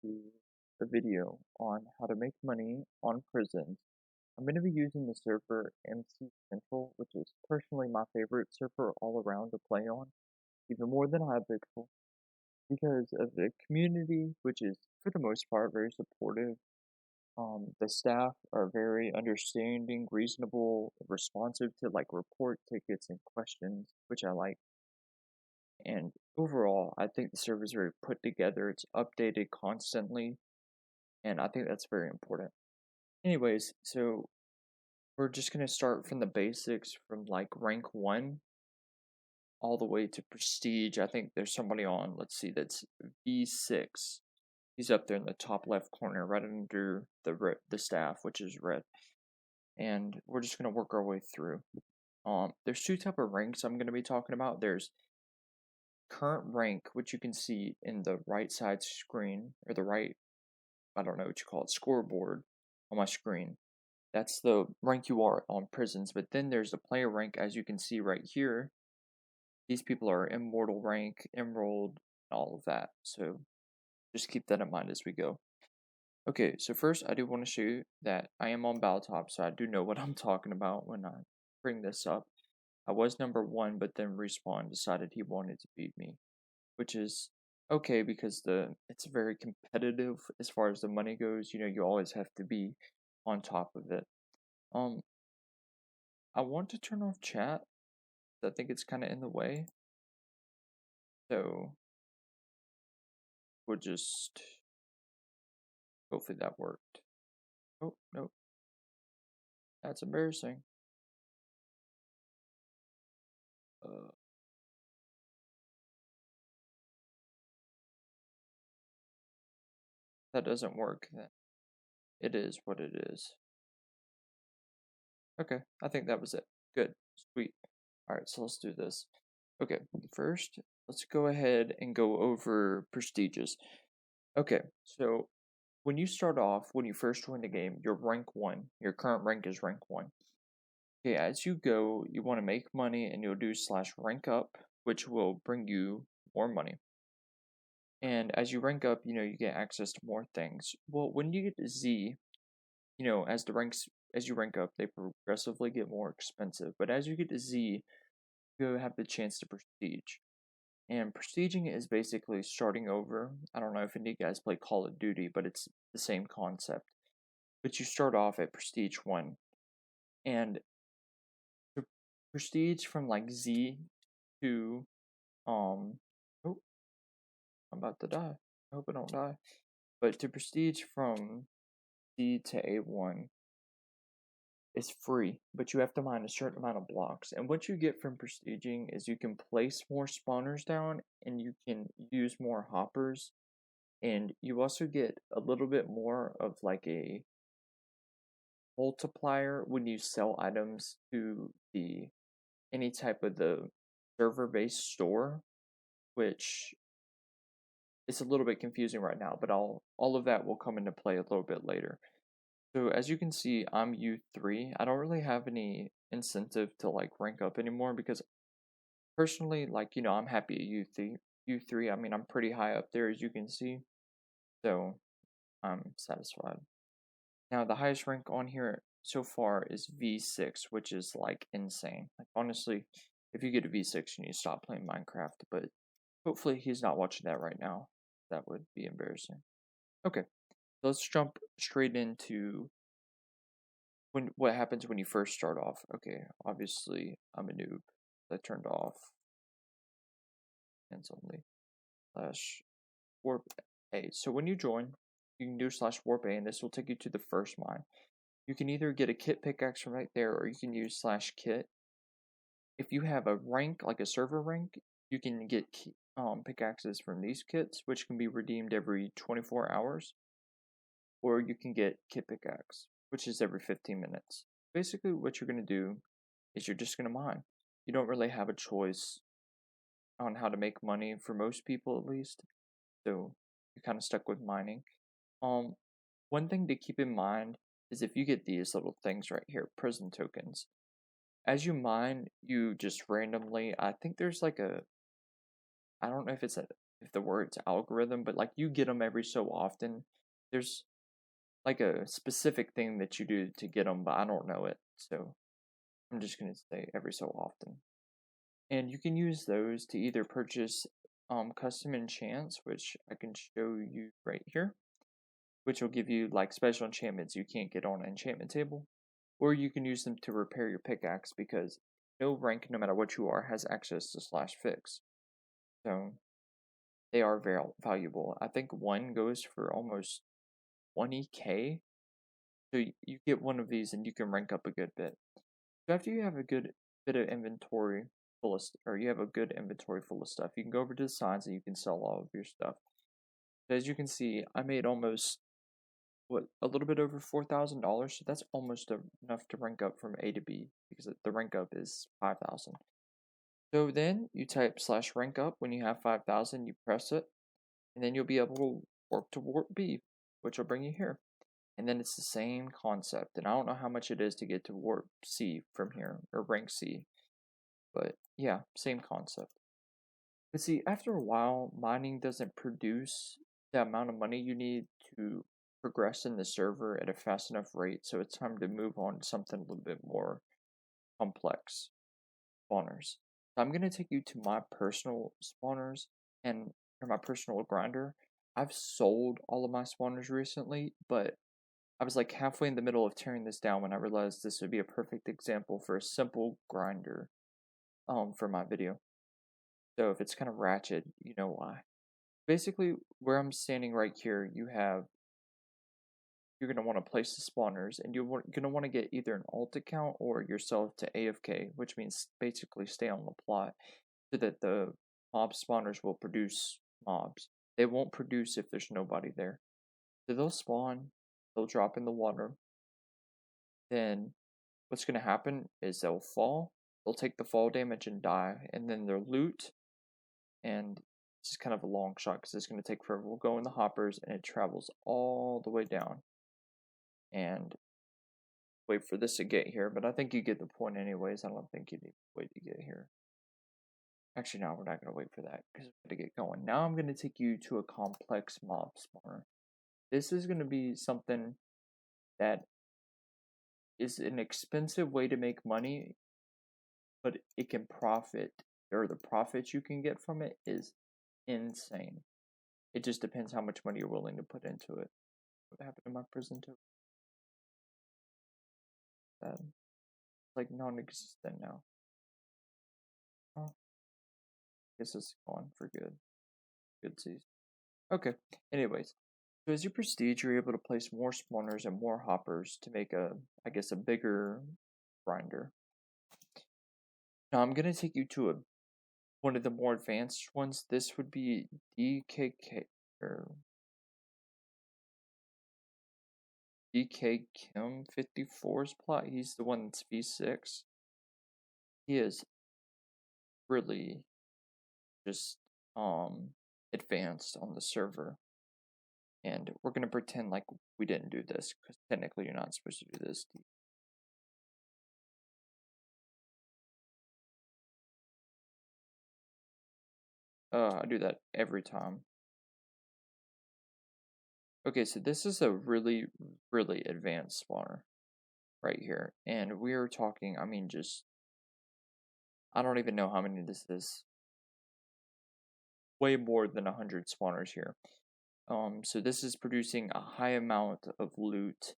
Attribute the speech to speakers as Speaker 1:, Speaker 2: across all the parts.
Speaker 1: to a video on how to make money on prisons. I'm going to be using the server MC Central, which is personally my favorite server all around to play on, even more than Hypixel, because of the community, which is for the most part very supportive. The staff are very understanding, reasonable, responsive to like report tickets and questions, which I like. And overall, I think the server is very put together. It's updated constantly, and I think that's very important. Anyways, so we're just gonna start from the basics, from like rank 1 all the way to prestige. I think there's somebody on, let's see, that's V6. He's up there in the top left corner, right under the staff, which is red. And we're just gonna work our way through. There's two type of ranks I'm gonna be talking about. There's current rank, which you can see in the right side screen, or the right, I don't know what you call it, scoreboard on my screen. That's the rank you are on prisons. But then there's the player rank, as you can see right here. These people are immortal rank, emerald, all of that. So just keep that in mind as we go. Okay, so first I do want to show you that I am on Battletop, so I do know what I'm talking about when I bring this up. I was number 1, but then Respawn decided he wanted to beat me, which is okay because it's very competitive as far as the money goes. You know, you always have to be on top of it. Um, I want to turn off chat. I think it's kind of in the way. So we'll just hopefully that worked. Oh, nope. That's embarrassing. Uh, that doesn't work then. It is what it is. Okay, I think that was it. Good. Sweet. Alright, so let's do this. Okay, first, let's go ahead and go over prestiges. Okay, so when you start off, when you first join the game, you're rank 1. Your current rank is rank 1. Okay, as you go, you want to make money and you'll do /rank up, which will bring you more money. And as you rank up, you get access to more things. Well, when you get to Z, as you rank up, they progressively get more expensive. But as you get to Z, you have the chance to prestige. And prestiging is basically starting over. I don't know if any of you guys play Call of Duty, but it's the same concept. But you start off at prestige 1. And to prestige from like Z to oh, I'm about to die. I hope I don't die. But to prestige from Z to A1 is free, but you have to mine a certain amount of blocks. And what you get from prestiging is you can place more spawners down and you can use more hoppers. And you also get a little bit more of like a multiplier when you sell items to any type of the server-based store, which is a little bit confusing right now, but all of that will come into play a little bit later. So as you can see, I'm U3. I don't really have any incentive to like rank up anymore because personally, like, I'm happy at U3. U3, I mean, I'm pretty high up there as you can see. So I'm satisfied. Now, the highest rank on here so far is V6, which is like insane. Like, honestly, if you get a V6, you need to stop playing Minecraft, but hopefully he's not watching that right now. That would be embarrassing. Okay, let's jump straight into what happens when you first start off. Okay, obviously I'm a noob. I turned off and only /warp A. So when you join, you can do /warp A, and this will take you to the first mine. You can either get a kit pickaxe from right there, or you can use /kit. If you have a rank, like a server rank, you can get pickaxes from these kits, which can be redeemed every 24 hours. Or you can get kit pickaxe, which is every 15 minutes. Basically, what you're going to do is you're just going to mine. You don't really have a choice on how to make money for most people, at least. So you're kind of stuck with mining. One thing to keep in mind is if you get these little things right here, prison tokens. As you mine, you just randomly, I think there's like I don't know if it's if the word's algorithm, but like you get them every so often. There's like a specific thing that you do to get them, but I don't know it. So I'm just going to say every so often. And you can use those to either purchase custom enchants, which I can show you right here, which will give you like special enchantments you can't get on an enchantment table, or you can use them to repair your pickaxe because no rank, no matter what you are, has access to slash fix. So they are very valuable. I think one goes for almost 20k. So you get one of these and you can rank up a good bit. So after you have a good bit of inventory full of, or you have a good inventory full of stuff, you can go over to the sides and you can sell all of your stuff. So as you can see, I made almost a little bit over $4,000. So that's almost enough to rank up from A to B because the rank up is 5,000. So then you type slash rank up when you have 5,000, you press it, and then you'll be able to work to warp B, which will bring you here. And then it's the same concept. And I don't know how much it is to get to warp C from here, or rank C. But yeah, same concept. But see, after a while, mining doesn't produce the amount of money you need to progress in the server at a fast enough rate. So it's time to move on to something a little bit more complex spawners. So I'm going to take you to my personal spawners and or my personal grinder. I've sold all of my spawners recently, but I was like halfway in the middle of tearing this down when I realized this would be a perfect example for a simple grinder for my video. So if it's kind of ratchet, you know why. Basically, where I'm standing right here, you're going to want to place the spawners, and you're going to want to get either an alt account or yourself to AFK, which means basically stay on the plot, so that the mob spawners will produce mobs. They won't produce if there's nobody there. So they'll spawn, they'll drop in the water, then what's going to happen is they'll fall, they'll take the fall damage and die, and then their loot, and it's kind of a long shot because it's going to take forever. We'll go in the hoppers, and it travels all the way down. And wait for this to get here, but I think you get the point anyways. I don't think you need to wait to get here. Actually, no, we're not going to wait for that because we got to get going. Now I'm going to take you to a complex mob spawner. This is going to be something that is an expensive way to make money, but it can profit, or the profits you can get from it is insane. It just depends how much money you're willing to put into it. What happened to my prison token? It's like non-existent now. Oh, guess it's gone for good. Good season. Okay. Anyways, so as you prestige, you're able to place more spawners and more hoppers to make I guess, a bigger grinder. Now I'm gonna take you to one of the more advanced ones. This would be DKK or DK Kim 54's plot. He's the one that's V6. He is really just advanced on the server. And we're gonna pretend like we didn't do this, because technically you're not supposed to do this. I do that every time. Okay, so this is a really, really advanced spawner right here. And we're talking, I mean, just, I don't even know how many this is. Way more than 100 spawners here. So this is producing a high amount of loot,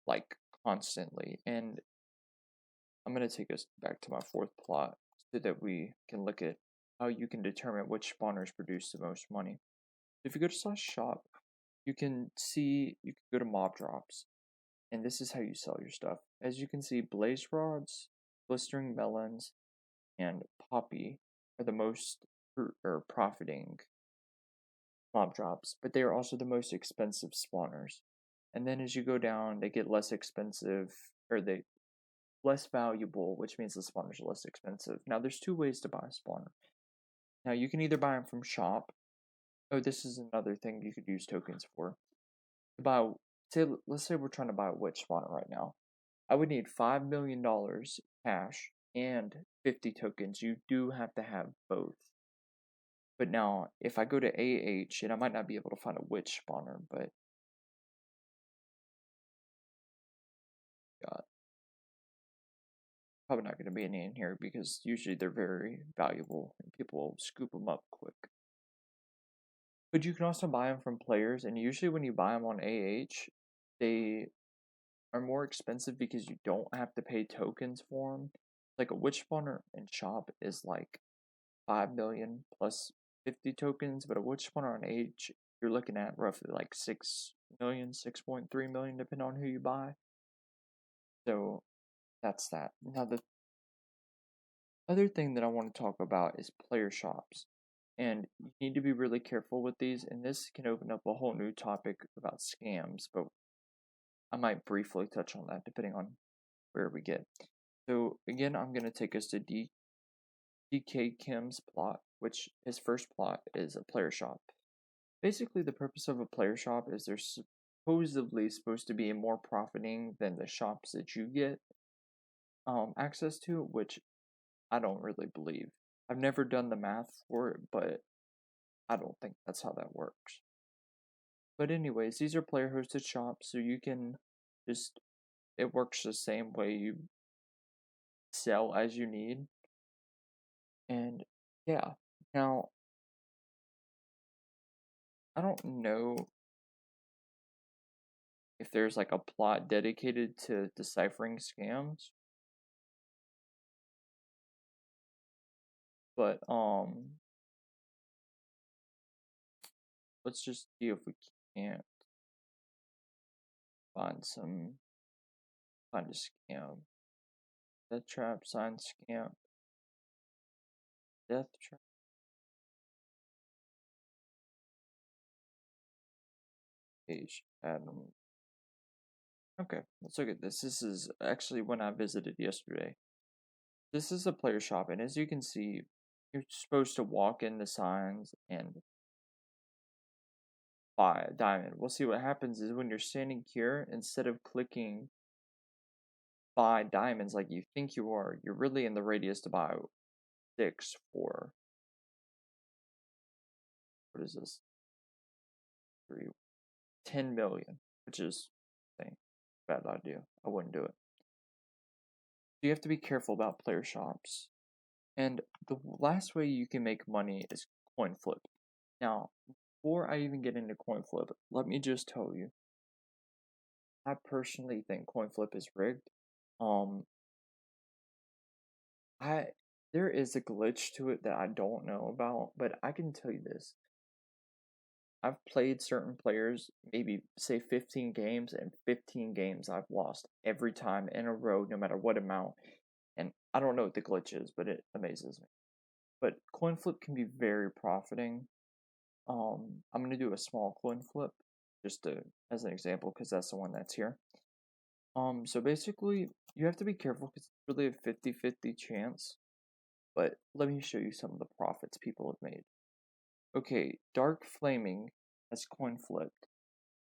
Speaker 1: like constantly. And I'm gonna take us back to my fourth plot so that we can look at how you can determine which spawners produce the most money. If you go to /shop, you can see, you can go to mob drops, and this is how you sell your stuff. As you can see, blaze rods, blistering melons, and poppy are the most profiting mob drops, but they are also the most expensive spawners. And then as you go down, they get less expensive, or they less valuable, which means the spawners are less expensive. Now there's two ways to buy a spawner. Now you can either buy them from shop. Oh, this is another thing you could use tokens for. To buy, let's say we're trying to buy a witch spawner right now. I would need $5 million cash and 50 tokens. You do have to have both. But now, if I go to AH, and I might not be able to find a witch spawner, but God, probably not going to be any in here because usually they're very valuable and people will scoop them up quick. But you can also buy them from players, and usually when you buy them on AH, they are more expensive because you don't have to pay tokens for them. Like a witch spawner in shop is like 5 million plus 50 tokens, but a witch spawner on AH, you're looking at roughly like 6 million, 6.3 million, depending on who you buy. So that's that. Now, the other thing that I want to talk about is player shops. And you need to be really careful with these, and this can open up a whole new topic about scams, but I might briefly touch on that depending on where we get. So again, I'm going to take us to DK Kim's plot, which his first plot is a player shop. Basically, the purpose of a player shop is they're supposedly supposed to be more profiting than the shops that you get access to, which I don't really believe. I've never done the math for it, but I don't think that's how that works. But anyways, these are player hosted shops, so you can just, it works the same way. You sell as you need. And yeah, now I don't know if there's like a plot dedicated to deciphering scams, but let's just see if we can't find a scam. Death trap, sign scam, death trap. Page Adam. Okay, let's look at this. This is actually when I visited yesterday. This is a player shop, and as you can see, you're supposed to walk in the signs and buy a diamond. We'll see what happens is when you're standing here, instead of clicking buy diamonds like you think you are, you're really in the radius to buy 6 for, what is this? 10 million, which is a bad idea. I wouldn't do it. So you have to be careful about player shops. And the last way you can make money is coin flip. Now, before I even get into coin flip, let me just tell you, I personally think coin flip is rigged. I there is a glitch to it that I don't know about, but I can tell you this. I've played certain players, maybe say 15 games, and 15 games I've lost every time in a row, no matter what amount. And I don't know what the glitch is, but it amazes me. But coin flip can be very profiting. I'm gonna do a small coin flip just as an example because that's the one that's here. So basically you have to be careful because it's really a 50-50 chance. But let me show you some of the profits people have made. Okay, Dark Flaming has coin flipped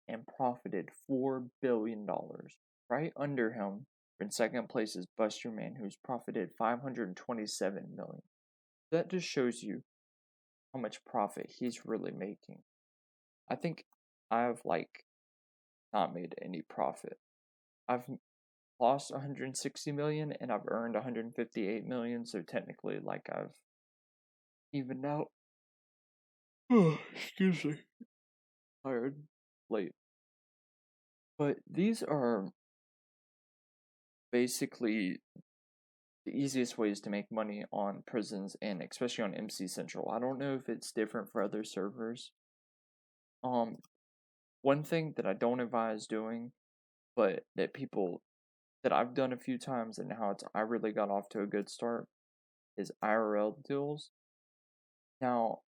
Speaker 1: and profited $4 billion. Right under him, in second place, is Buster Man, who's profited $527 million. That just shows you how much profit he's really making. I think I've not made any profit. I've lost 160 million and I've earned 158 million, so technically I've evened out. Excuse me. Tired. Late. But these are basically the easiest ways to make money on prisons and especially on MC Central. I don't know if it's different for other servers. One thing that I don't advise doing, but that I've done a few times and how I really got off to a good start, is IRL deals. Now,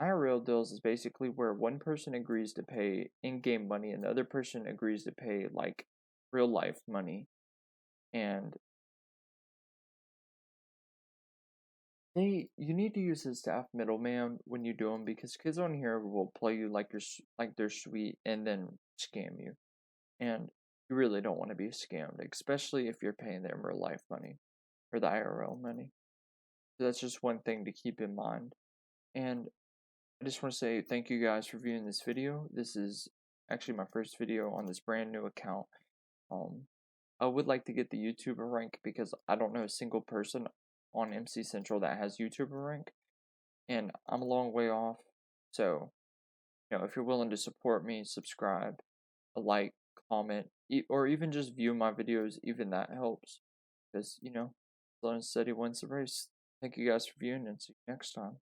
Speaker 1: IRL deals is basically where one person agrees to pay in-game money and the other person agrees to pay real life money. And you need to use a staff middleman when you do them because kids on here will play you like they're sweet and then scam you, and you really don't want to be scammed, especially if you're paying them real life money or the IRL money. So that's just one thing to keep in mind. And I just want to say thank you guys for viewing this video. This is actually my first video on this brand new account. Um, I would like to get the YouTuber rank because I don't know a single person on MC Central that has YouTuber rank, and I'm a long way off. So, if you're willing to support me, subscribe, like, comment, or even just view my videos, even that helps. Because, slow and steady wins the race. Thank you guys for viewing and see you next time.